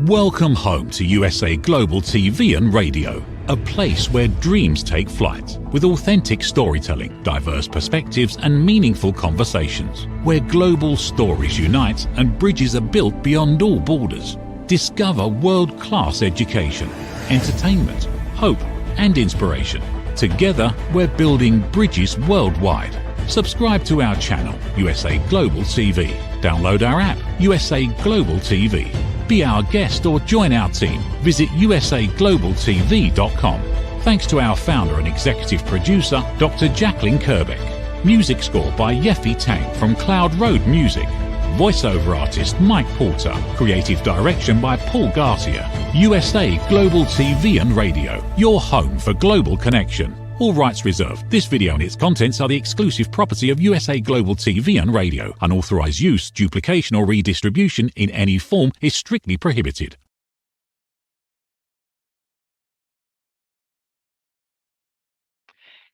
Welcome home to USA Global TV and Radio, a place where dreams take flight, with authentic storytelling, diverse perspectives and meaningful conversations, where global stories unite and bridges are built beyond all borders. Discover world-class education, entertainment, hope and inspiration. Together, we're building bridges worldwide. Subscribe to our channel, USA Global TV. Download our app, USA Global TV. Be our guest or join our team. Visit usaglobaltv.com. Thanks to our founder and executive producer, Dr. Jacqueline Kerbeck. Music score by Yeffy Tang from Cloud Road Music. Voiceover artist Mike Porter. Creative direction by Paul Garcia. USA Global TV and Radio, your home for global connection. All rights reserved. This video and its contents are the exclusive property of USA Global TV and Radio. Unauthorized use, duplication or redistribution in any form is strictly prohibited.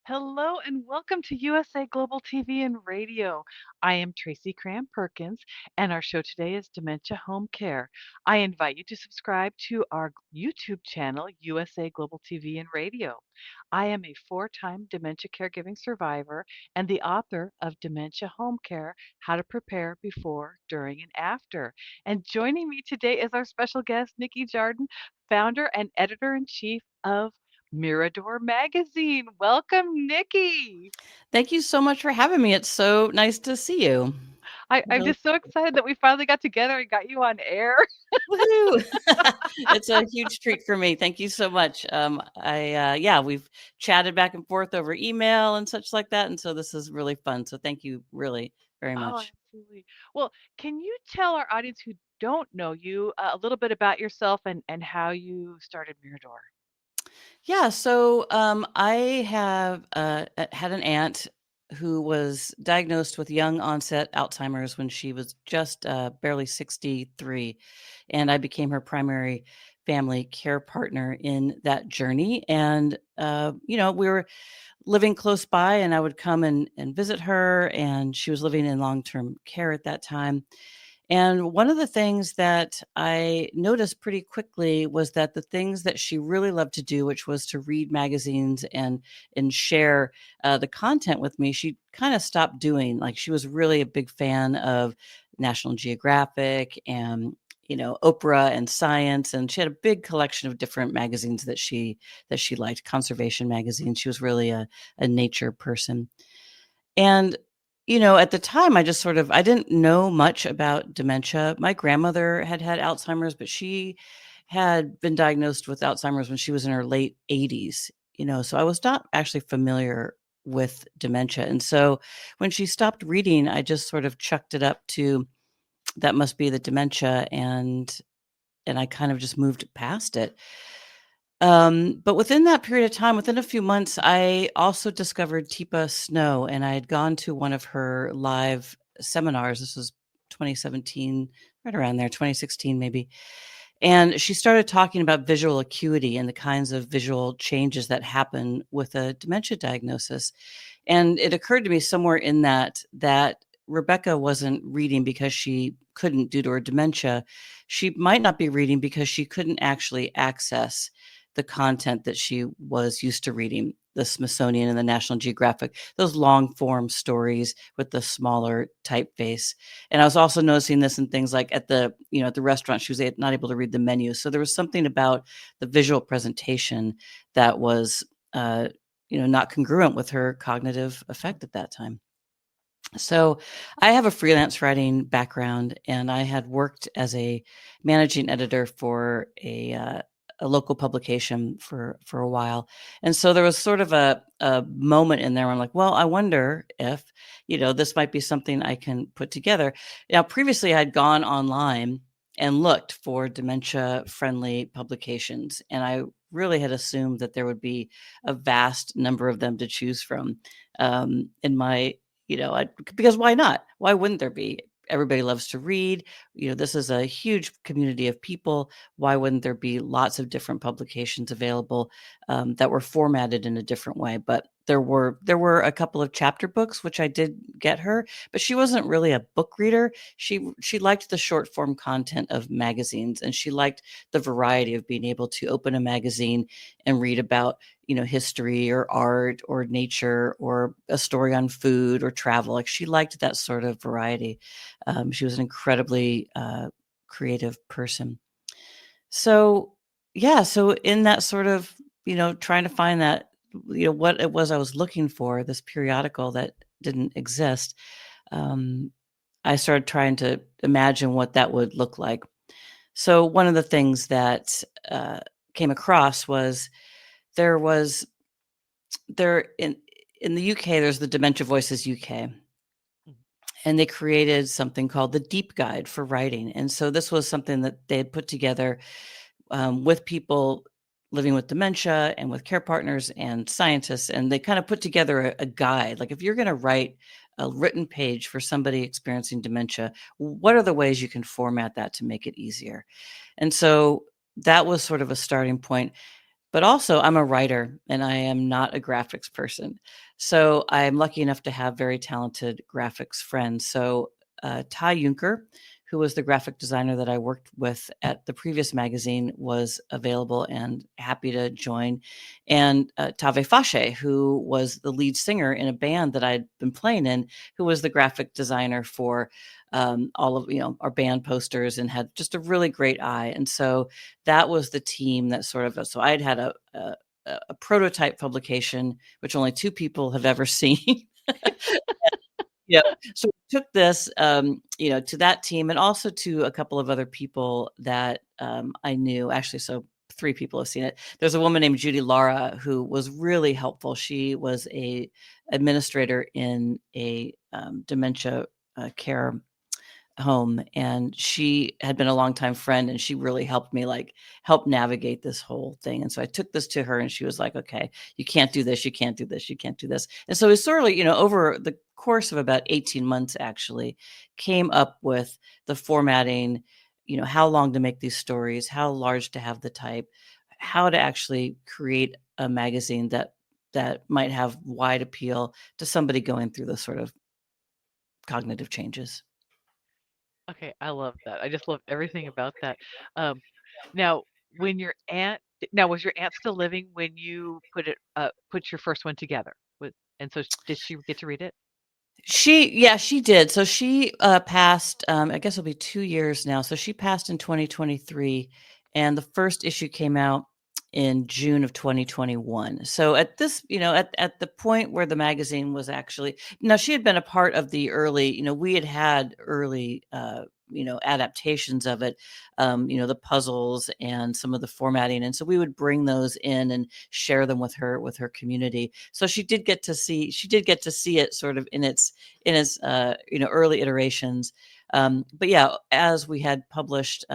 Hello and welcome to USA Global TV and Radio. I am Tracy Cram Perkins, and our show today is Dementia Home Care. I invite you to subscribe to our YouTube channel, USA Global TV and Radio. I am a four-time dementia caregiving survivor and the author of Dementia Home Care, How to Prepare Before, During, and After. And joining me today is our special guest, Nikki Jardin, founder and editor-in-chief of Mirador Magazine. Welcome, Nikki. Thank you so much for having me. It's so nice to see you. I'm Really- just so excited that we finally got together and got you on air. Woohoo! It's a huge treat for me. Thank you so much. We've chatted back and forth over email and such like that, and so this is really fun. So thank you really very Oh, much. absolutely. Well, can you tell our audience who don't know you a little bit about yourself and how you started Mirador? Yeah, so I have had an aunt who was diagnosed with young onset Alzheimer's when she was just barely 63. And I became her primary family care partner in that journey. And, we were living close by and I would come and visit her. And she was living in long term care at that time. And one of the things that I noticed pretty quickly was that the things that she really loved to do, which was to read magazines and share the content with me, she kind of stopped doing. Like she was really a big fan of National Geographic and Oprah and Science, and she had a big collection of different magazines that she liked, conservation magazines. She was really a nature person. And at the time, I didn't know much about dementia. My grandmother had Alzheimer's, but she had been diagnosed with Alzheimer's when she was in her late 80s, so I was not actually familiar with dementia. And so when she stopped reading, I just sort of chucked it up to that must be the dementia, and I kind of just moved past it. But within that period of time, within a few months, I also discovered Teepa Snow, and I had gone to one of her live seminars. This was 2017, right around there, 2016 maybe. And she started talking about visual acuity and the kinds of visual changes that happen with a dementia diagnosis. And it occurred to me somewhere in that Rebecca wasn't reading because she couldn't due to her dementia. She might not be reading because she couldn't actually access the content that she was used to reading, the Smithsonian and the National Geographic, those long form stories with the smaller typeface. And I was also noticing this in things like at the restaurant, she was not able to read the menu. So there was something about the visual presentation that was, not congruent with her cognitive effect at that time. So I have a freelance writing background, and I had worked as a managing editor for a local publication for a while. And so there was sort of a moment in there where I'm like, well, I wonder if, this might be something I can put together. Now, previously I had gone online and looked for dementia friendly publications. And I really had assumed that there would be a vast number of them to choose from in my, because why not? Why wouldn't there be? Everybody loves to read. This is a huge community of people. Why wouldn't there be lots of different publications available that were formatted in a different way? But there were a couple of chapter books which I did get her, but she wasn't really a book reader. She liked the short form content of magazines, and she liked the variety of being able to open a magazine and read about, history or art or nature or a story on food or travel. Like, she liked that sort of variety. She was an incredibly creative person. So yeah, so in that sort of, trying to find that, what it was I was looking for, this periodical that didn't exist, um, I started trying to imagine what that would look like. So one of the things that came across was there was there in the UK, there's the Dementia Voices UK, and they created something called the Deep Guide for Writing. And so this was something that they had put together with people living with dementia and with care partners and scientists. And they kind of put together a guide. Like, if you're going to write a written page for somebody experiencing dementia, what are the ways you can format that to make it easier? And so that was sort of a starting point. But also, I'm a writer and I am not a graphics person. So I'm lucky enough to have very talented graphics friends. So Ty Juncker, who was the graphic designer that I worked with at the previous magazine, was available and happy to join. And Tave Fashe, who was the lead singer in a band that I'd been playing in, who was the graphic designer for all of our band posters and had just a really great eye. And so that was the team that sort of, so I'd had a prototype publication, which only 2 people have ever seen. Yeah. So we took this, to that team and also to a couple of other people that I knew. Actually, so 3 people have seen it. There's a woman named Judy Lara who was really helpful. She was a administrator in a dementia care home, and she had been a longtime friend, and she really helped me help navigate this whole thing. And so I took this to her and she was like, okay, you can't do this, you can't do this, you can't do this. And so it's sort of over the course of about 18 months, actually came up with the formatting, how long to make these stories, how large to have the type, how to actually create a magazine that might have wide appeal to somebody going through the sort of cognitive changes. Okay, I love that. I just love everything about that. Um, now, when your aunt, now was your aunt still living when you put your first one together? And so did she get to read it? Yeah, she did. So she passed, I guess it'll be 2 years now. So she passed in 2023, and the first issue came out in June of 2021. So at this, at the point where the magazine was actually, now she had been a part of the early, we had early adaptations of it, the puzzles and some of the formatting. And so we would bring those in and share them with her community. So she did get to see it sort of in its early iterations. But yeah, as we had published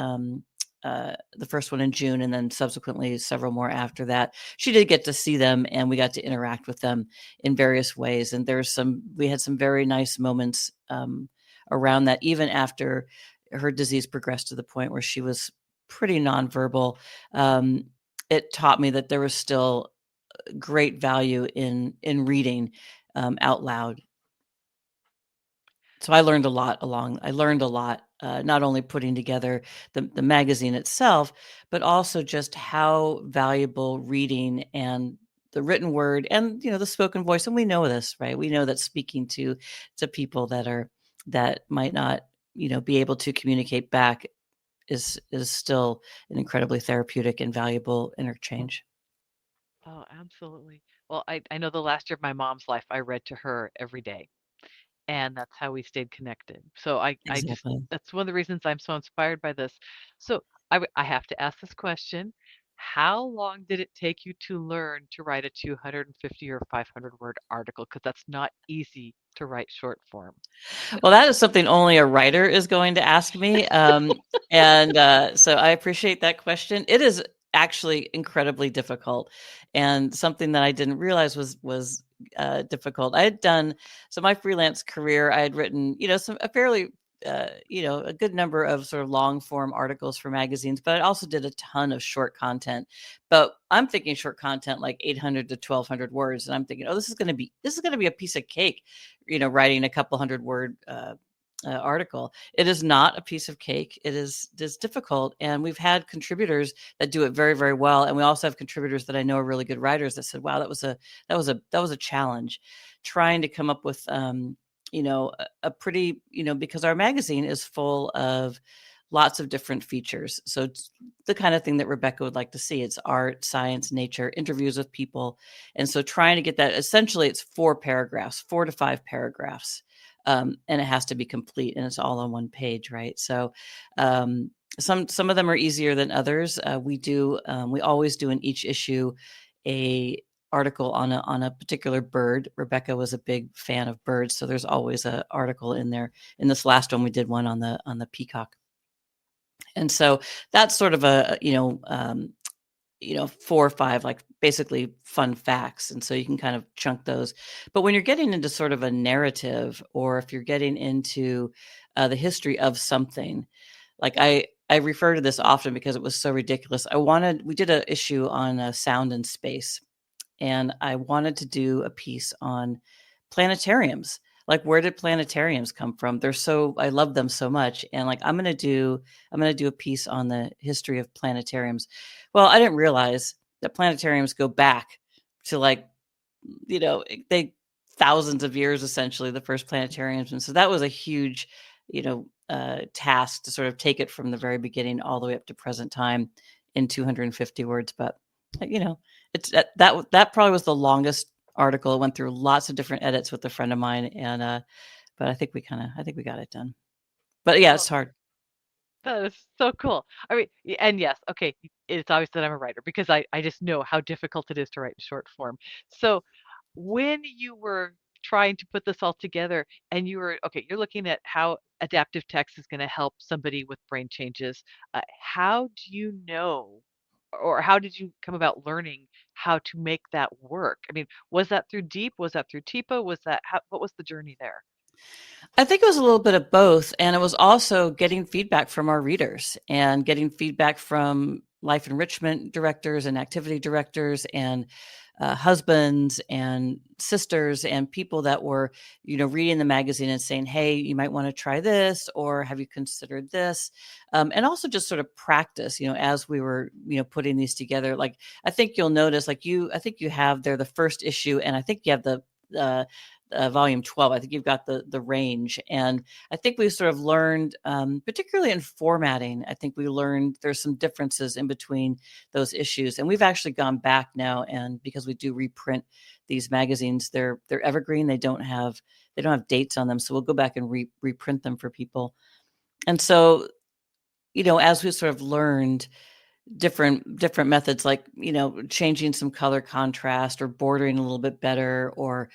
the first one in June and then subsequently several more after that, she did get to see them and we got to interact with them in various ways. And we had some very nice moments around that, even after her disease progressed to the point where she was pretty nonverbal. It taught me that there was still great value in reading out loud. So I learned a lot not only putting together the magazine itself, but also just how valuable reading and the written word and the spoken voice. And we know this, right? We know that speaking to people that might not be able to communicate back is still an incredibly therapeutic and valuable interchange. Oh, absolutely. Well, I know the last year of my mom's life, I read to her every day, and that's how we stayed connected. So I just, Exactly. that's one of the reasons I'm so inspired by this. So I have to ask this question. How long did it take you to learn to write a 250 or 500 word article? Because that's not easy to write short form. Well, that is something only a writer is going to ask me. So I appreciate that question. It is actually incredibly difficult, and something that I didn't realize was difficult. I had done, so my freelance career, I had written, a fairly a good number of sort of long form articles for magazines, but I also did a ton of short content. But I'm thinking short content like 800 to 1200 words, and I'm thinking, oh, this is going to be a piece of cake, writing a couple hundred word article. It is not a piece of cake. It is difficult, and we've had contributors that do it very, very well, and we also have contributors that I know are really good writers that said, "Wow, that was a challenge," trying to come up with a pretty because our magazine is full of lots of different features. So it's the kind of thing that Rebecca would like to see. It's art, science, nature, interviews with people, and so trying to get that. Essentially, it's 4 to 5 paragraphs. And it has to be complete, and it's all on one page, right? So some of them are easier than others. We always do in each issue a article on a particular bird. Rebecca was a big fan of birds, so there's always an article in there. In this last one, we did one on the peacock, and so that's sort of a 4 or 5, like basically fun facts. And so you can kind of chunk those. But when you're getting into sort of a narrative, or if you're getting into the history of something, like I refer to this often because it was so ridiculous. We did an issue on sound and space, and I wanted to do a piece on planetariums. Like, where did planetariums come from? I love them so much. And like, I'm going to do a piece on the history of planetariums. Well, I didn't realize that planetariums go back to they thousands of years, essentially, the first planetariums. And so that was a huge, task to sort of take it from the very beginning all the way up to present time in 250 words. But, it's that probably was the longest article. It went through lots of different edits with a friend of mine. And, but I think we got it done. But yeah, it's hard. That is so cool. I mean, and yes, okay, it's obvious that I'm a writer because I just know how difficult it is to write in short form. So when you were trying to put this all together and you're looking at how adaptive text is going to help somebody with brain changes, how do you know, or how did you come about learning how to make that work? I mean, was that through Deep? Was that through TIPA? What was the journey there? I think it was a little bit of both. And it was also getting feedback from our readers and getting feedback from life enrichment directors and activity directors and husbands and sisters and people that were, reading the magazine and saying, hey, you might want to try this, or have you considered this? And also just sort of practice, as we were, putting these together. Like, I think you'll notice, I think you have there the first issue, and I think you have the volume 12. I think you've got the range. And I think we sort of learned, particularly in formatting, I think we learned there's some differences in between those issues. And we've actually gone back now, and because we do reprint these magazines, they're evergreen. They don't have dates on them. So we'll go back and reprint them for people. And so, as we sort of learned different methods, like, changing some color contrast or bordering a little bit better, or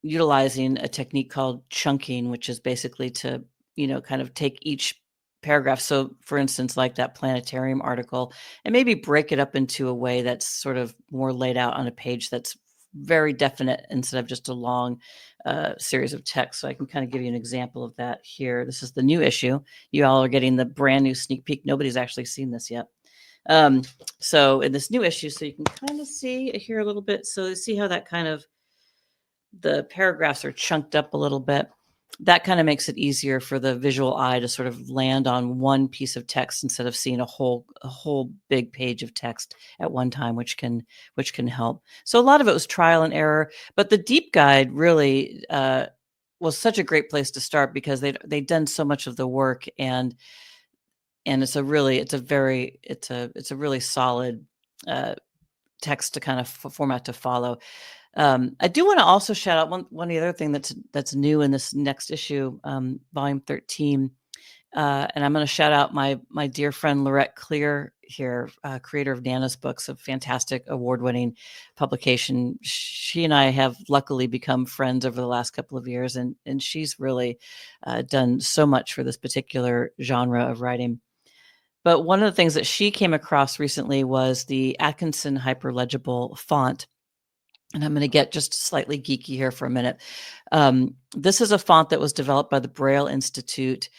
utilizing a technique called chunking, which is basically to, kind of take each paragraph. So for instance, like that planetarium article, and maybe break it up into a way that's sort of more laid out on a page that's very definite instead of just a long series of text. So I can kind of give you an example of that here. This is the new issue. You all are getting the brand new sneak peek. Nobody's actually seen this yet. So in this new issue, so you can kind of see here a little bit. So see how that kind of, the paragraphs are chunked up a little bit. That kind of makes it easier for the visual eye to sort of land on one piece of text instead of seeing a whole big page of text at one time, which can help. So a lot of it was trial and error, but the Deep Guide really was such a great place to start because they'd done so much of the work, and it's a really solid text to kind of format to follow. I do want to also shout out one of the other thing that's new in this next issue, volume 13. And I'm going to shout out my dear friend Laurette Clear here, creator of Nana's Books, a fantastic award-winning publication. She and I have luckily become friends over the last couple of years, and she's really done so much for this particular genre of writing. But one of the things that she came across recently was the Atkinson Hyperlegible font. And I'm going to get just slightly geeky here for a minute. This is a font that was developed by the Braille Institute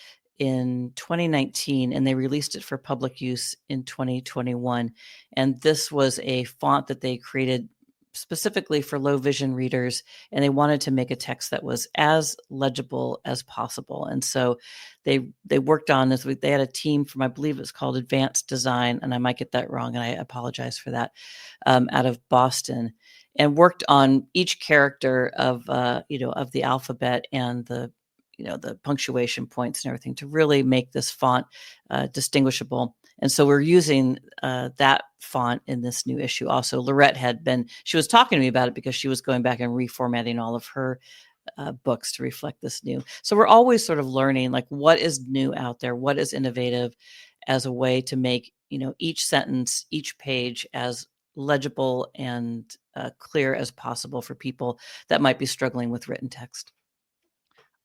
in 2019, and they released it for public use in 2021. And this was a font that they created specifically for low vision readers, and they wanted to make a text that was as legible as possible. And so they worked on this. They had a team from, I believe it's called Advanced Design, and I might get that wrong, and I apologize for that, out of Boston, and worked on each character of of the alphabet and the punctuation points and everything to really make this font distinguishable. And so we're using that font in this new issue. Also, Lorette she was talking to me about it because she was going back and reformatting all of her books to reflect this new. So we're always sort of learning, like, what is new out there, what is innovative, as a way to make each sentence, each page as legible and clear as possible for people that might be struggling with written text.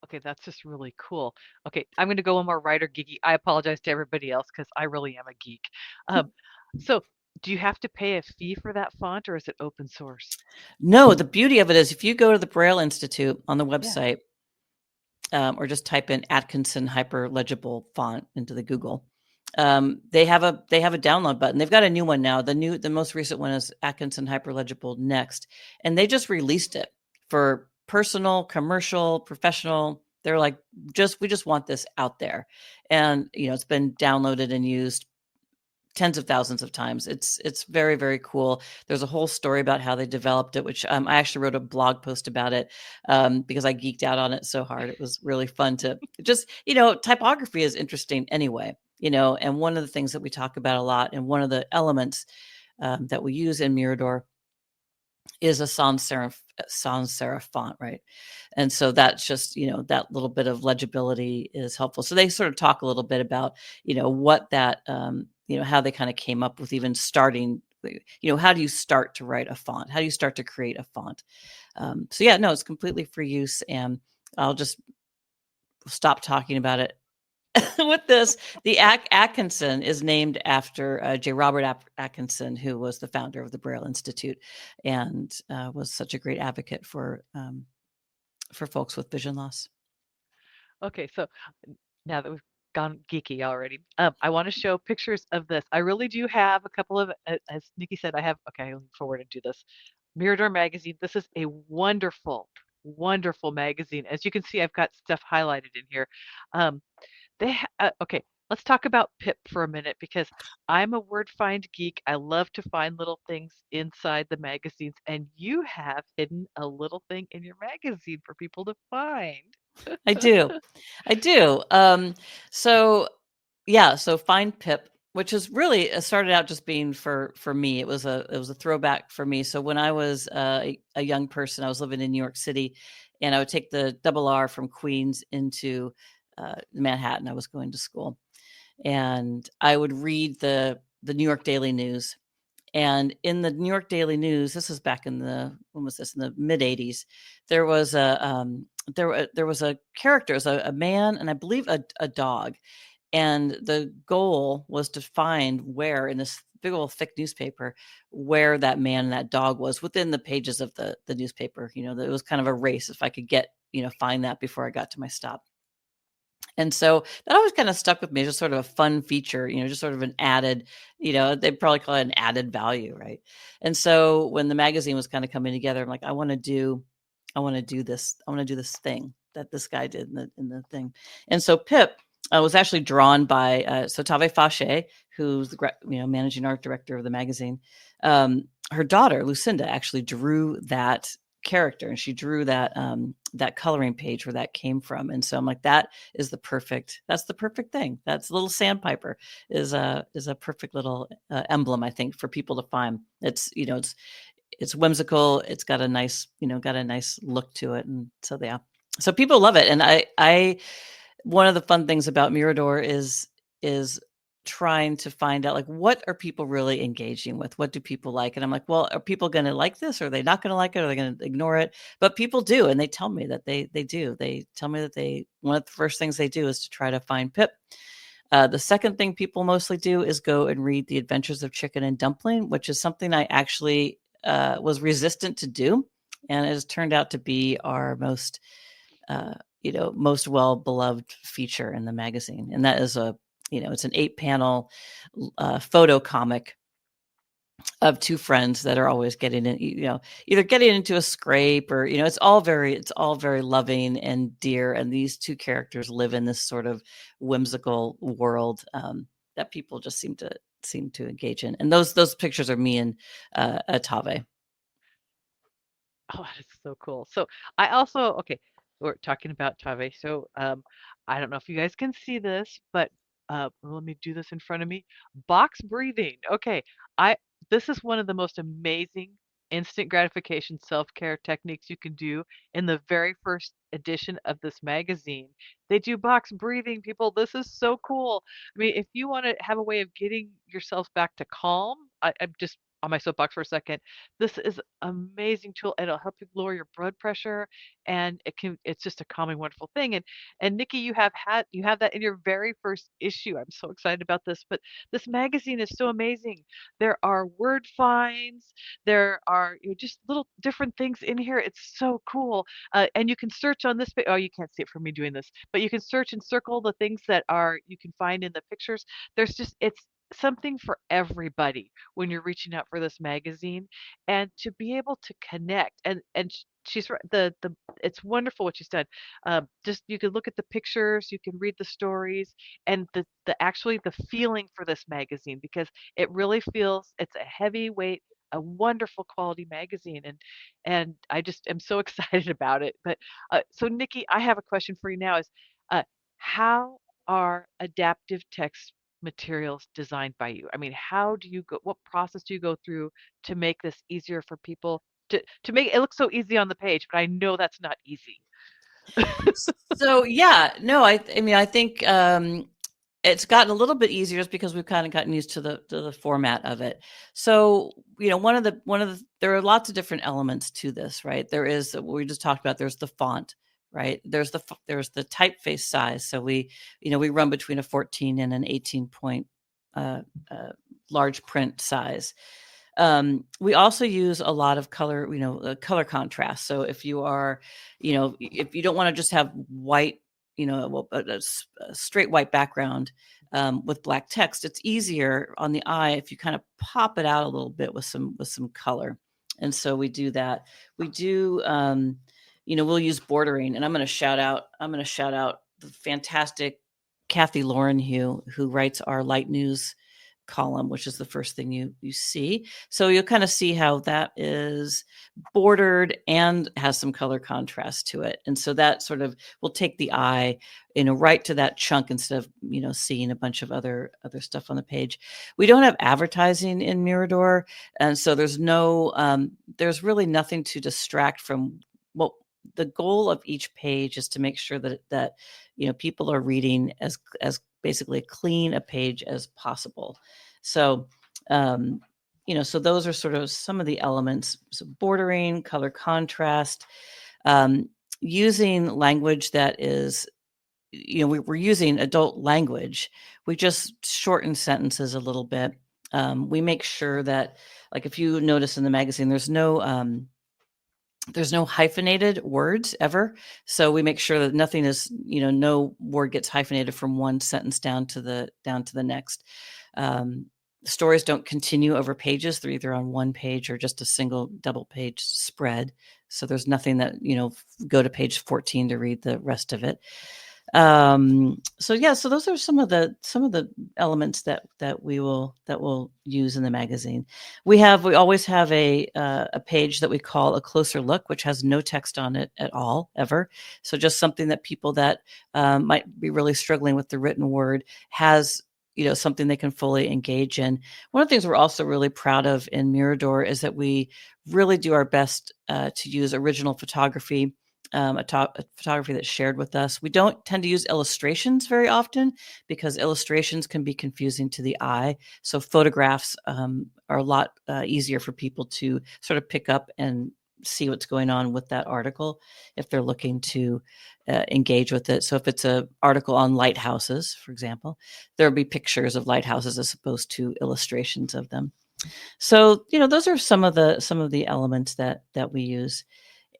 Okay, that's just really cool. Okay, I'm going to go one more writer geeky. I apologize to everybody else because I really am a geek. So, do you have to pay a fee for that font, or is it open source? No, the beauty of it is if you go to the Braille Institute on the Yeah. website, or just type in Atkinson Hyperlegible font into the Google, they have a download button. They've got a new one now. The most recent one is Atkinson Hyperlegible Next, and they just released it for personal, commercial, professional. They're like, we just want this out there, and it's been downloaded and used tens of thousands of times. It's very, very cool. There's a whole story about how they developed it, which I actually wrote a blog post about it because I geeked out on it so hard. It was really fun to just, typography is interesting anyway, and one of the things that we talk about a lot, and one of the elements that we use in Mirador is a sans serif font, right? And so that's just, that little bit of legibility is helpful. So they sort of talk a little bit about, what that, how they kind of came up with even starting, how do you start to write a font? How do you start to create a font? So yeah, no, it's completely free use, and I'll just stop talking about it with this. The Atkinson is named after J. Robert Atkinson, who was the founder of the Braille Institute and was such a great advocate for folks with vision loss. Okay, so now that we've gone geeky already, I want to show pictures of this. I really do have a couple of, as Nikki said, okay, I'll forward and do this. Mirador magazine. This is a wonderful, wonderful magazine. As you can see, I've got stuff highlighted in here. Okay, let's talk about Pip for a minute because I'm a word find geek. I love to find little things inside the magazines, and you have hidden a little thing in your magazine for people to find. I do. So Find Pip, which is really started out just being for me. It was a throwback for me. So when I was a young person, I was living in New York City, and I would take the double R from Queens into Manhattan. I was going to school, and I would read the New York Daily News. And in the New York Daily News, this is back in when was this? In the mid '80s. There was there was a character, a man, and I believe a dog. And the goal was to find where in this big old thick newspaper, where that man and that dog was within the pages of the newspaper. It was kind of a race if I could get, find that before I got to my stop. And so that always kind of stuck with me, just sort of a fun feature, just sort of an added, they'd probably call it an added value, right? And so when the magazine was kind of coming together, I'm like, I want to do this thing that this guy did in the thing. And so Pip was actually drawn by Sotave Fache, who's the managing art director of the magazine. Her daughter Lucinda actually drew that character, and she drew that that coloring page where that came from. And so I'm like, that's the perfect thing. That's a little sandpiper is a perfect little emblem, I think, for people to find. It's it's whimsical. It's got a nice look to it, and so people love it. And I one of the fun things about Mirador is trying to find out, like, what are people really engaging with? What do people like? And I'm like, well, are people going to like this? Or are they not going to like it? Or are they going to ignore it? But people do. And they tell me that they do. They tell me that one of the first things they do is to try to find Pip. The second thing people mostly do is go and read The Adventures of Chicken and Dumpling, which is something I actually was resistant to do, and it has turned out to be our most most well beloved feature in the magazine. And that is it's an 8-panel photo comic of two friends that are always getting in, either getting into a scrape or, it's all very loving and dear. And these two characters live in this sort of whimsical world that people just seem to engage in. And those pictures are me and Atave. Oh, that is so cool. So I also, okay, we're talking about Tave. So I don't know if you guys can see this, but let me do this in front of me. Box breathing. Okay, I this is one of the most amazing instant gratification self-care techniques you can do in the very first edition of this magazine. They do box breathing, people. This is so cool. I mean, if you want to have a way of getting yourself back to calm, I'm just on my soapbox for a second. This is amazing tool. It'll help you lower your blood pressure, and it's just a calming, wonderful thing. And Nikki, you have that in your very first issue. I'm so excited about this. But this magazine is so amazing. There are word finds. There are just little different things in here. It's so cool. And you can search on this. Oh, you can't see it from me doing this, but you can search and circle the things that are you can find in the pictures. It's something for everybody when you're reaching out for this magazine, and to be able to connect. And she's right, the it's wonderful what she's done. Just you can look at the pictures, you can read the stories, and the actually the feeling for this magazine, because it really feels it's a heavyweight, a wonderful quality magazine. And I just am so excited about it. But so Nikki, I have a question for you now. Is how are adaptive text materials designed by you? I mean, how do you go, what process do you go through to make this easier for people to make it look so easy on the page? But I know that's not easy. So yeah, no, I mean, I think it's gotten a little bit easier just because we've kind of gotten used to the format of it. So, one of the there are lots of different elements to this, right? There is what we just talked about. There's the font, right? There's the typeface size. So we run between a 14 and an 18 point large print size. We also use a lot of color, color contrast. So if you are, if you don't want to just have white, a straight white background with black text, it's easier on the eye if you kind of pop it out a little bit with some color. And so we do that. We do, we'll use bordering, and I'm going to shout out the fantastic Kathy Laurenhue, who writes our Light News column, which is the first thing you see. So you'll kind of see how that is bordered and has some color contrast to it. And so that sort of will take the eye, right to that chunk instead of, seeing a bunch of other stuff on the page. We don't have advertising in Mirador. And so there's really nothing to distract from what the goal of each page is, to make sure that people are reading as basically clean a page as possible. So, so those are sort of some of the elements. So bordering, color contrast, using language that is, we're using adult language. We just shorten sentences a little bit. We make sure that, like, if you notice in the magazine, there's no hyphenated words ever. So we make sure that nothing is, no word gets hyphenated from one sentence down to the next. Stories don't continue over pages. They're either on one page or just a single double page spread. So there's nothing that, go to page 14 to read the rest of it. So those are some of the elements that we'll use in the magazine. We always have a page that we call a closer look, which has no text on it at all, ever. So just something that people that might be really struggling with the written word has, something they can fully engage in. One of the things we're also really proud of in Mirador is that we really do our best to use original photography. A photography that's shared with us. We don't tend to use illustrations very often because illustrations can be confusing to the eye. So photographs are a lot easier for people to sort of pick up and see what's going on with that article if they're looking to engage with it. So if it's an article on lighthouses, for example, there'll be pictures of lighthouses as opposed to illustrations of them. So, those are some of the elements that we use.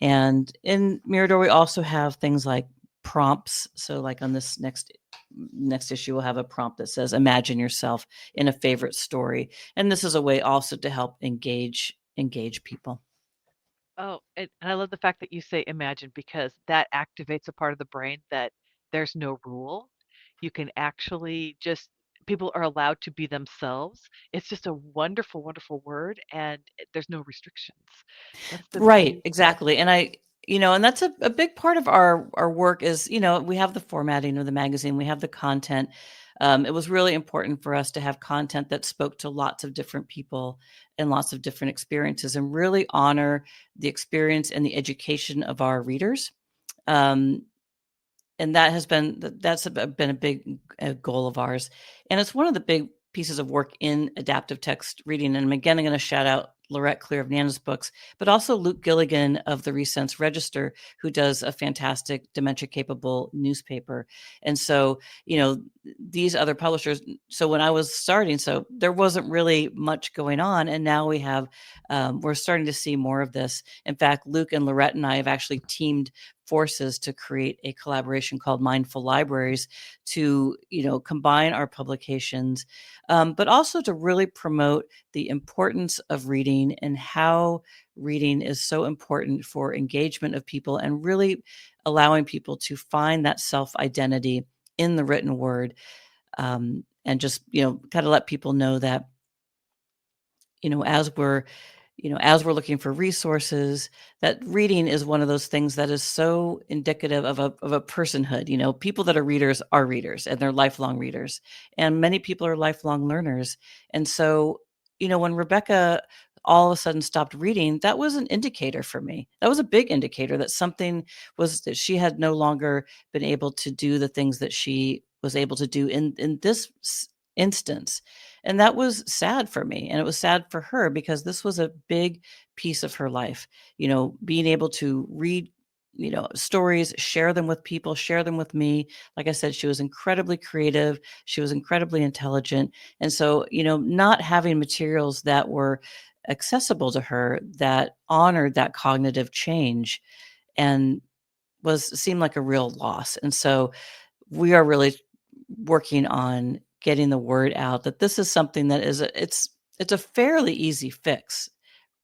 And in Mirador, we also have things like prompts. So, like on this next issue, we'll have a prompt that says, "Imagine yourself in a favorite story," and this is a way also to help engage people. Oh, and I love the fact that you say imagine because that activates a part of the brain that there's no rule. You can actually just people are allowed to be themselves. It's just a wonderful, wonderful word, and there's no restrictions. That's the Right, beauty of exactly. And that's a big part of our work is, we have the formatting of the magazine, we have the content. It was really important for us to have content that spoke to lots of different people and lots of different experiences and really honor the experience and the education of our readers. Um, and that's been a big goal of ours, and it's one of the big pieces of work in adaptive text reading. And again, I'm going to shout out Laurette Clear of Nana's Books, but also Luke Gilligan of the Resense Register, who does a fantastic dementia capable newspaper. And so, these other publishers. So when I was starting, so there wasn't really much going on, and now we're starting to see more of this. In fact, Luke and Laurette and I have actually teamed forces to create a collaboration called Mindful Libraries to, combine our publications, but also to really promote the importance of reading and how reading is so important for engagement of people and really allowing people to find that self identity in the written word. And just, kind of let people know that, you know, as we're as we're looking for resources, that reading is one of those things that is so indicative of a personhood. People that are readers and they're lifelong readers, and many people are lifelong learners. And so, when Rebecca all of a sudden stopped reading, that was an indicator for me. That was a big indicator that something was that she had no longer been able to do the things that she was able to do in this instance. And that was sad for me. And it was sad for her because this was a big piece of her life, being able to read, stories, share them with people, share them with me. Like I said, she was incredibly creative. She was incredibly intelligent. And so, not having materials that were accessible to her that honored that cognitive change and seemed like a real loss. And so we are really working on getting the word out that this is something that it's a fairly easy fix,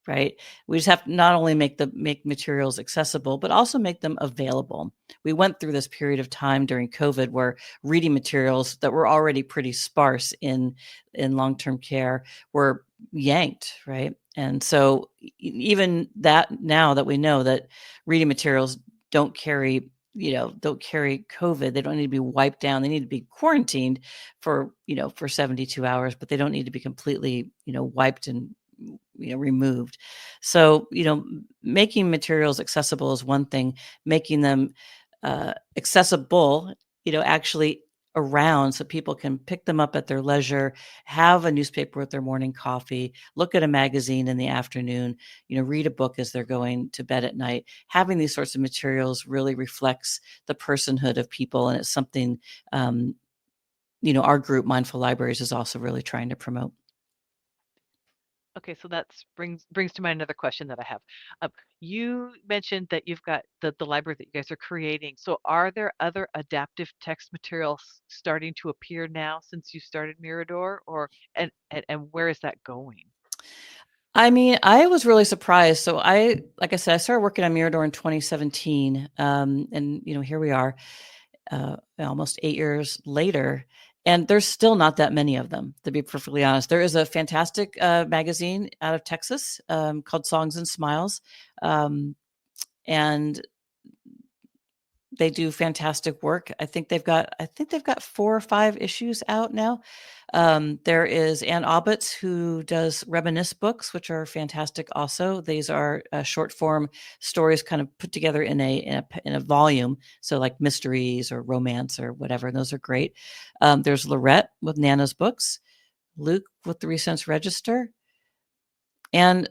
right? We just have to not only make materials accessible, but also make them available. We went through this period of time during COVID where reading materials that were already pretty sparse in long-term care were yanked, right? And so even that, now that we know that reading materials don't carry don't carry COVID. They don't need to be wiped down. They need to be quarantined for 72 hours, but they don't need to be completely, wiped and removed. So, making materials accessible is one thing. Making them accessible, actually around so people can pick them up at their leisure, have a newspaper with their morning coffee, look at a magazine in the afternoon, read a book as they're going to bed at night. Having these sorts of materials really reflects the personhood of people, and it's something our group Mindful Libraries is also really trying to promote. Okay, so that's brings to mind another question that I have. You mentioned that you've got the library that you guys are creating. So are there other adaptive text materials starting to appear now since you started Mirador, or and where is that going? I mean, I was really surprised. So like I said, I started working on Mirador in 2017, and here we are, almost 8 years later, and there's still not that many of them. To be perfectly honest, there is a fantastic magazine out of Texas called Songs and Smiles, and they do fantastic work. I think they've got 4 or 5 issues out now. There is Ann Obbitz, who does Reminisce books, which are fantastic also. These are short form stories kind of put together in a volume, so like mysteries or romance or whatever, and those are great. There's Laurette with Nana's Books, Luke with the Resense Register, and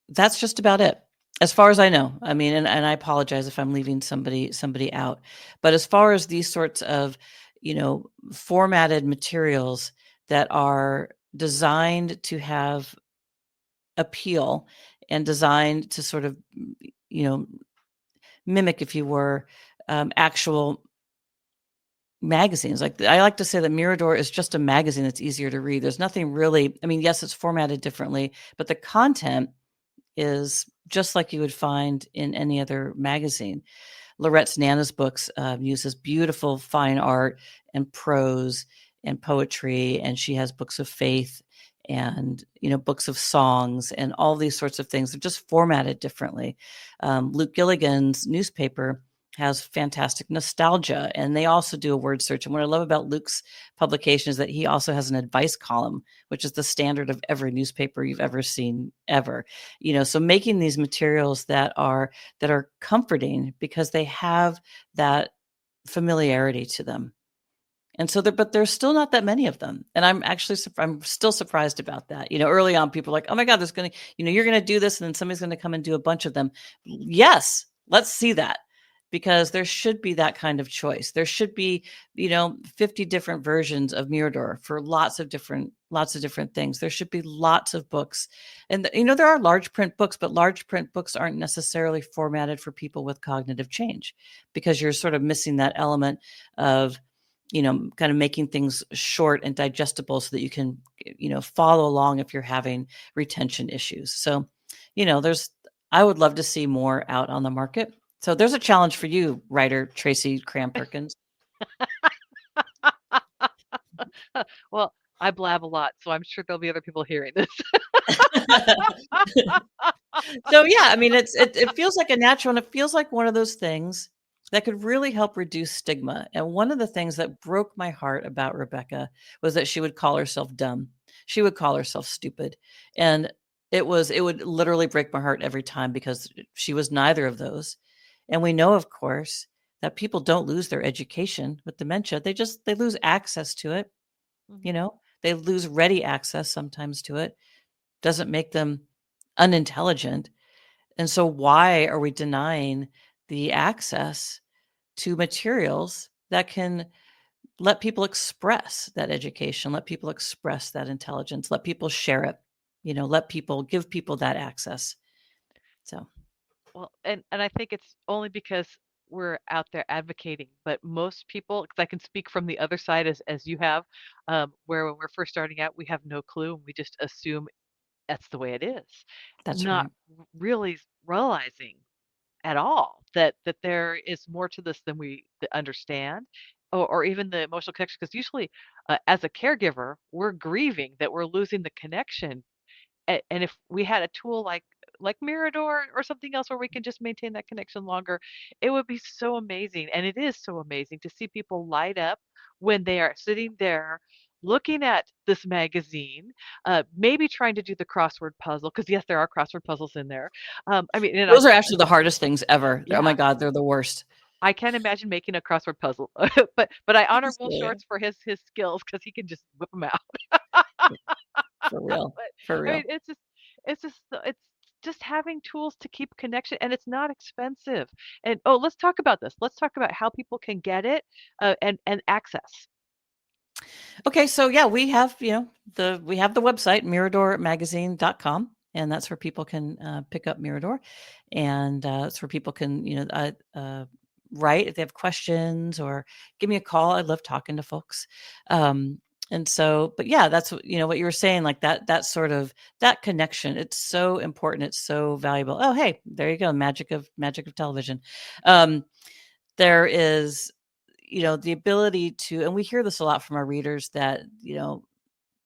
that's just about it. As far as I know. I mean, and I apologize if I'm leaving somebody out. But as far as these sorts of, formatted materials that are, designed to have appeal and designed to sort of, you know, mimic, if you were, actual magazines. Like, I like to say that Mirador is just a magazine that's easier to read. There's nothing really, I mean, yes, it's formatted differently, but the content is just like you would find in any other magazine. Lorette's Nana's books uses beautiful fine art and prose and poetry, and she has books of faith and, you know, books of songs and all these sorts of things. They're just formatted differently. Luke Gilligan's newspaper has fantastic nostalgia, and they also do a word search. And what I love about Luke's publication is that he also has an advice column, which is the standard of every newspaper you've ever seen ever. You know, so making these materials that are comforting because they have that familiarity to them. And so but there's still not that many of them. And I'm still surprised about that. You know, early on, people are like, oh my God, there's going to, you know, you're going to do this and then somebody's going to come and do a bunch of them. Yes, let's see that, because there should be that kind of choice. There should be, you know, 50 different versions of Mirador for lots of different things. There should be lots of books. And, you know, there are large print books, but large print books aren't necessarily formatted for people with cognitive change, because you're sort of missing that element of, you know, kind of making things short and digestible so that you can, you know, follow along if you're having retention issues. So, you know, I would love to see more out on the market. So there's a challenge for you, writer Tracy Cram Perkins. Well, I blab a lot, so I'm sure there'll be other people hearing this. So yeah, I mean, it feels like a natural, and it feels like one of those things that could really help reduce stigma. And one of the things that broke my heart about Rebecca was that she would call herself dumb. She would call herself stupid. And it would literally break my heart every time, because she was neither of those. And we know, of course, that people don't lose their education with dementia. They lose access to it. You know, they lose ready access sometimes to it. Doesn't make them unintelligent. And so why are we denying the access to materials that can let people express that education, let people express that intelligence, let people share it, you know, give people that access. So, Well, and I think it's only because we're out there advocating, but most people, because I can speak from the other side as you have, where when we're first starting out, we have no clue and we just assume that's the way it is, that's not right. really realizing at all that there is more to this than we understand, or even the emotional connection. Because usually, as a caregiver, we're grieving that we're losing the connection, and if we had a tool like Mirador or something else where we can just maintain that connection longer, it would be so amazing. And it is so amazing to see people light up when they are sitting there looking at this magazine, maybe trying to do the crossword puzzle, because yes, there are crossword puzzles in there. I mean, and Those are actually the hardest things ever. Oh my yeah, God, they're the worst. I can't imagine making a crossword puzzle, but I honor Will So, Shortz for his skills because he can just whip them out. for real, But for I mean, real. it's just having tools to keep connection, and it's not expensive. And oh, let's talk about this. Let's talk about how people can get it, and access. Okay, so yeah, we have, you know, we have the website miradormagazine.com, and that's where people can pick up Mirador, and that's where people can, you know, write if they have questions or give me a call. I love talking to folks. And so, but yeah, that's what, you know, what you were saying, like that sort of that connection. It's so important. It's so valuable. Oh, hey, there you go. Magic of television. Um, there is, you know, the ability to, and we hear this a lot from our readers, that, you know,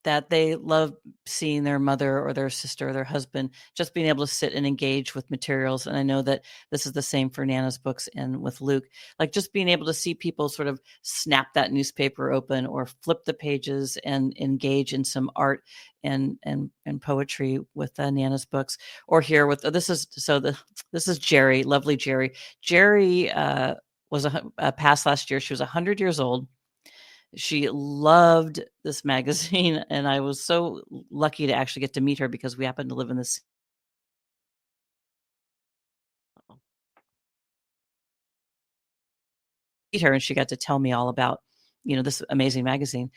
that they love seeing their mother or their sister or their husband just being able to sit and engage with materials. And I know that this is the same for Nana's books and with Luke, like just being able to see people sort of snap that newspaper open or flip the pages and engage in some art and poetry with Nana's books, or here with this is Jerry, lovely Jerry. Jerry was passed last year. She was 100 years old. She loved this magazine, and I was so lucky to actually get to meet her because we happen to live in this meet her, and she got to tell me all about, you know, this amazing magazine.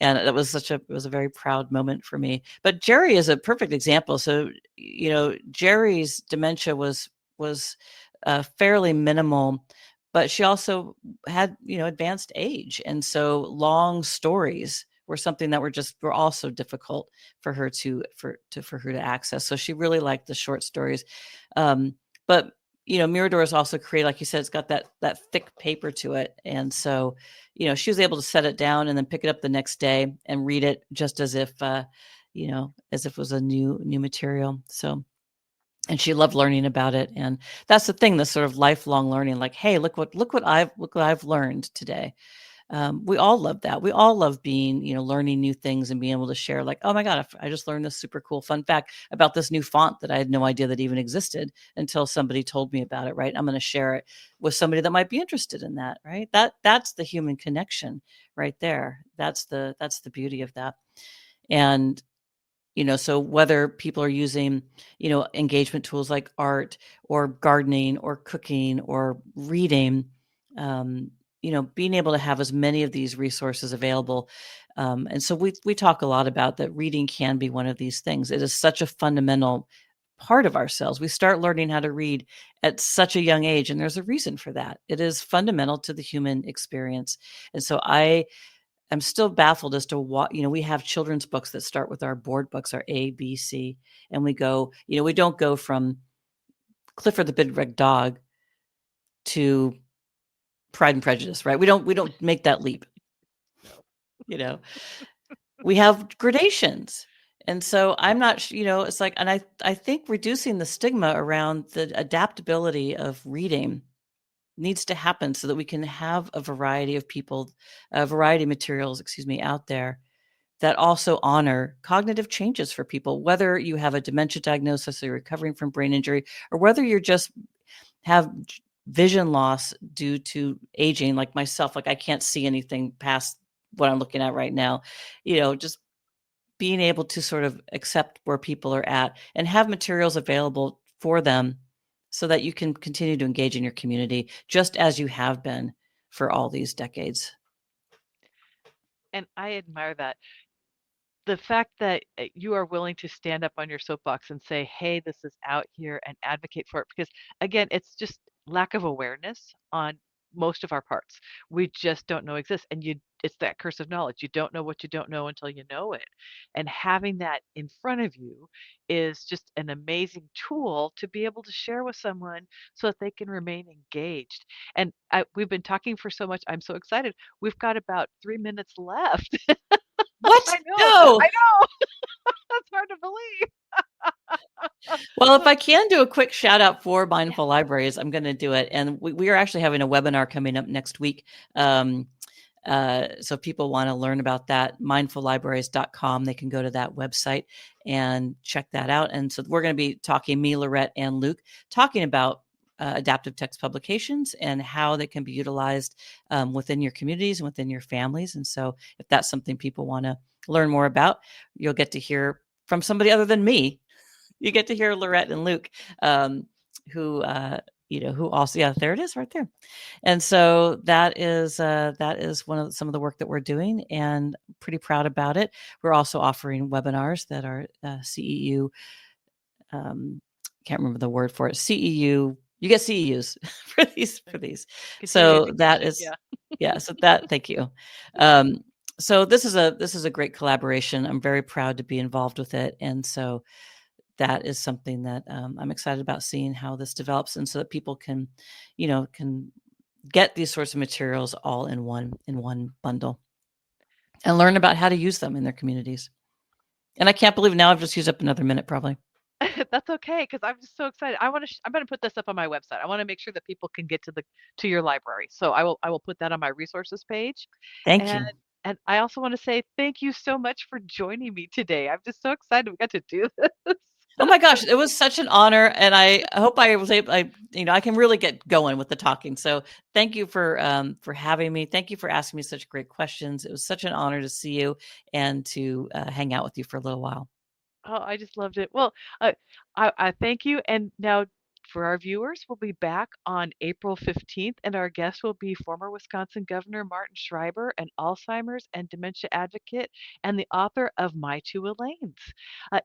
And it was a very proud moment for me. But Jerry is a perfect example. So, Jerry's dementia was fairly minimal, but she also had, advanced age. And so long stories were something that were also difficult for her to access. So she really liked the short stories. But Mirador is also created, like you said, it's got that thick paper to it. And so, she was able to set it down and then pick it up the next day and read it just as if it was a new material. So, and she loved learning about it. And that's the thing, the sort of lifelong learning, like, hey, look what I've learned today. We all love that. We all love being, learning new things and being able to share, like, oh my God, I just learned this super cool fun fact about this new font that I had no idea that even existed until somebody told me about it, right? I'm going to share it with somebody that might be interested in that, right? That's the human connection right there. That's the beauty of that. And so whether people are using, engagement tools like art or gardening or cooking or reading, being able to have as many of these resources available. And so we talk a lot about that reading can be one of these things. It is such a fundamental part of ourselves. We start learning how to read at such a young age, and there's a reason for that. It is fundamental to the human experience. And so I'm still baffled as to what, we have children's books that start with our board books, our A, B, C, and we go, we don't go from Clifford the Big Red Dog to Pride and Prejudice, right? We don't make that leap. We have gradations. And so I'm not, it's like, and I think reducing the stigma around the adaptability of reading needs to happen so that we can have a variety of materials, out there that also honor cognitive changes for people, whether you have a dementia diagnosis or you're recovering from brain injury, or whether you're just have vision loss due to aging, like myself. Like I can't see anything past what I'm looking at right now. Just being able to sort of accept where people are at and have materials available for them so that you can continue to engage in your community just as you have been for all these decades. And I admire that. The fact that you are willing to stand up on your soapbox and say, hey, this is out here, and advocate for it. Because again, it's just lack of awareness on most of our parts. We just don't know exists. And it's that curse of knowledge. You don't know what you don't know until you know it. And having that in front of you is just an amazing tool to be able to share with someone so that they can remain engaged. And we've been talking for so much. I'm so excited. We've got about 3 minutes left. What? I know. No. I know. That's hard to believe. Well, if I can do a quick shout out for Mindful Libraries, I'm going to do it. And we are actually having a webinar coming up next week. So if people want to learn about that, mindfullibraries.com, they can go to that website and check that out. And so we're going to be talking, me, Lorette, and Luke, talking about adaptive text publications and how they can be utilized within your communities and within your families. And so if that's something people want to learn more about, you'll get to hear from somebody other than me. You get to hear Lorette and Luke, who also, there it is right there. And so that is some of the work that we're doing, and pretty proud about it. We're also offering webinars that are CEU. Can't remember the word for it. CEU. You get CEUs for these. So that is, yeah. So thank you. So this is a great collaboration. I'm very proud to be involved with it, and so that is something that I'm excited about seeing how this develops, and so that people can get these sorts of materials all in one bundle and learn about how to use them in their communities. And I can't believe now I've just used up another minute, probably. That's okay, because I'm just so excited. I'm going to put this up on my website. I want to make sure that people can get to your library. So I will put that on my resources page. Thank you. And I also want to say thank you so much for joining me today. I'm just so excited we got to do this. Oh my gosh, it was such an honor, and I hope I was able. I can really get going with the talking. So thank you for having me. Thank you for asking me such great questions. It was such an honor to see you and to hang out with you for a little while. Oh, I just loved it. Well, I thank you. And now, For our viewers, we'll be back on April 15th, and our guest will be former Wisconsin Governor Martin Schreiber, an Alzheimer's and dementia advocate, and the author of My Two Elaines.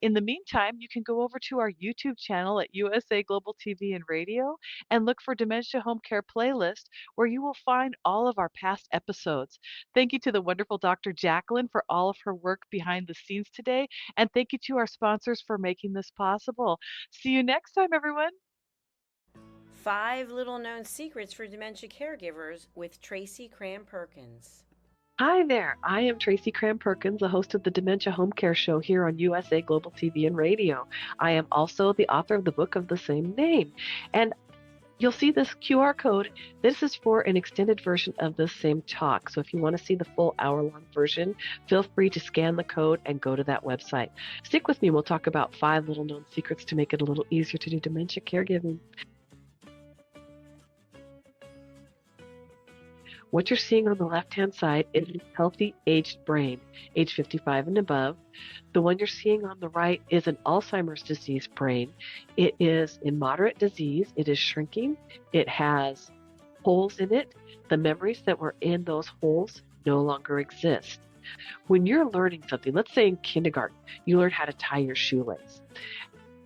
In the meantime, you can go over to our YouTube channel at USA Global TV and Radio and look for Dementia Home Care Playlist, where you will find all of our past episodes. Thank you to the wonderful Dr. Jacqueline for all of her work behind the scenes today, and thank you to our sponsors for making this possible. See you next time, everyone. 5 Little Known Secrets for Dementia Caregivers with Tracy Cram Perkins. Hi there. I am Tracy Cram Perkins, the host of the Dementia Home Care Show here on USA Global TV and Radio. I am also the author of the book of the same name. And you'll see this QR code. This is for an extended version of this same talk. So if you want to see the full hour-long version, feel free to scan the code and go to that website. Stick with me. We'll talk about 5 little known secrets to make it a little easier to do dementia caregiving. What you're seeing on the left-hand side is a healthy aged brain, age 55 and above. The one you're seeing on the right is an Alzheimer's disease brain. It is in moderate disease. It is shrinking. It has holes in it. The memories that were in those holes no longer exist. When you're learning something, let's say in kindergarten, you learn how to tie your shoelace.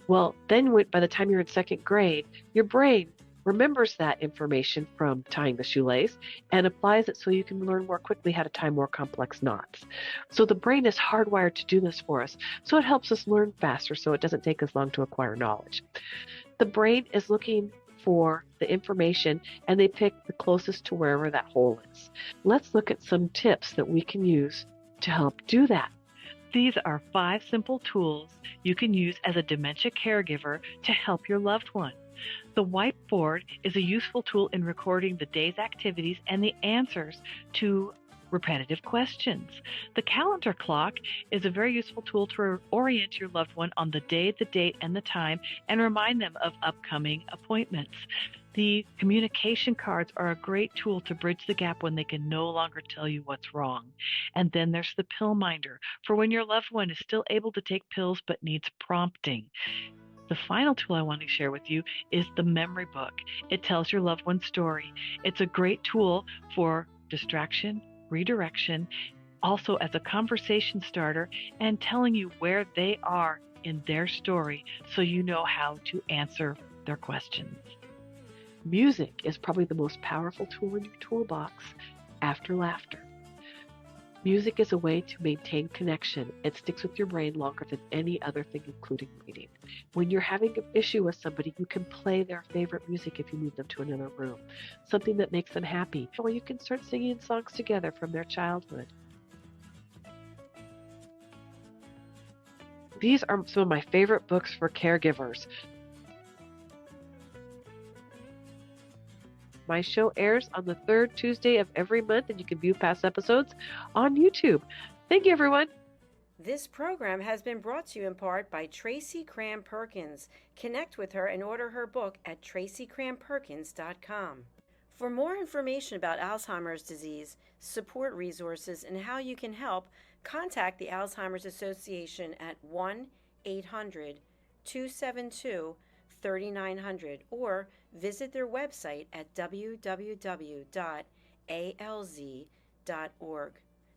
Well, then by the time you're in second grade, your brain remembers that information from tying the shoelace and applies it so you can learn more quickly how to tie more complex knots. So the brain is hardwired to do this for us, so it helps us learn faster so it doesn't take us long to acquire knowledge. The brain is looking for the information and they pick the closest to wherever that hole is. Let's look at some tips that we can use to help do that. These are 5 simple tools you can use as a dementia caregiver to help your loved one. The whiteboard is a useful tool in recording the day's activities and the answers to repetitive questions. The calendar clock is a very useful tool to orient your loved one on the day, the date, and the time, and remind them of upcoming appointments. The communication cards are a great tool to bridge the gap when they can no longer tell you what's wrong. And then there's the pill minder for when your loved one is still able to take pills but needs prompting. The final tool I want to share with you is the memory book. It tells your loved one's story. It's a great tool for distraction, redirection, also as a conversation starter, and telling you where they are in their story so you know how to answer their questions. Music is probably the most powerful tool in your toolbox after laughter. Music is a way to maintain connection. It sticks with your brain longer than any other thing, including reading. When you're having an issue with somebody, you can play their favorite music if you move them to another room, something that makes them happy, or you can start singing songs together from their childhood. These are some of my favorite books for caregivers. My show airs on the 3rd Tuesday of every month, and you can view past episodes on YouTube. Thank you, everyone. This program has been brought to you in part by Tracy Cram Perkins. Connect with her and order her book at tracycramperkins.com. For more information about Alzheimer's disease, support resources, and how you can help, contact the Alzheimer's Association at 1-800-272-3900 or visit their website at www.alz.org.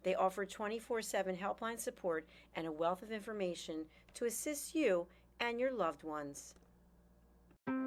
They offer 24/7 helpline support and a wealth of information to assist you and your loved ones.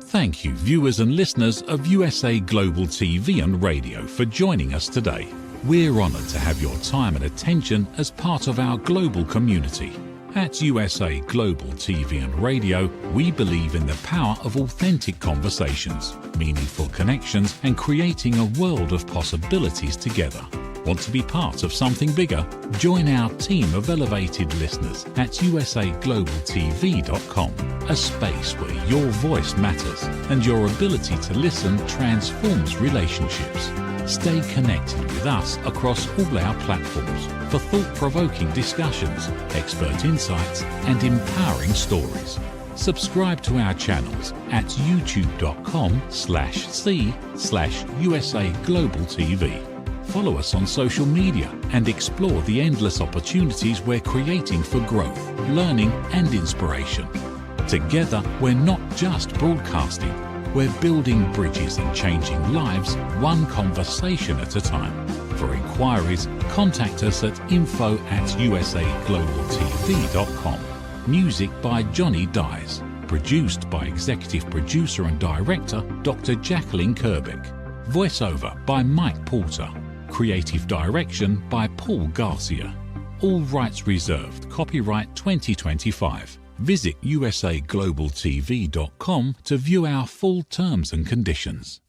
Thank you, viewers and listeners of USA Global TV and Radio, for joining us today. We're honoured to have your time and attention as part of our global community. At USA Global TV and Radio, we believe in the power of authentic conversations, meaningful connections, and creating a world of possibilities together. Want to be part of something bigger? Join our team of elevated listeners at usaglobaltv.com, a space where your voice matters and your ability to listen transforms relationships. Stay connected with us across all our platforms for thought-provoking discussions, expert insights, and empowering stories. Subscribe to our channels at youtube.com/c/USA Global TV. Follow us on social media and explore the endless opportunities we're creating for growth, learning, and inspiration. Together, we're not just broadcasting, We're building bridges and changing lives one conversation at a time. For inquiries, contact us at info@usaglobaltv.com. Music by Johnny Dyes. Produced by Executive Producer and Director Dr. Jacqueline Kerbeck. Voiceover by Mike Porter. Creative Direction by Paul Garcia. All rights reserved. Copyright 2025. Visit usaglobaltv.com to view our full terms and conditions.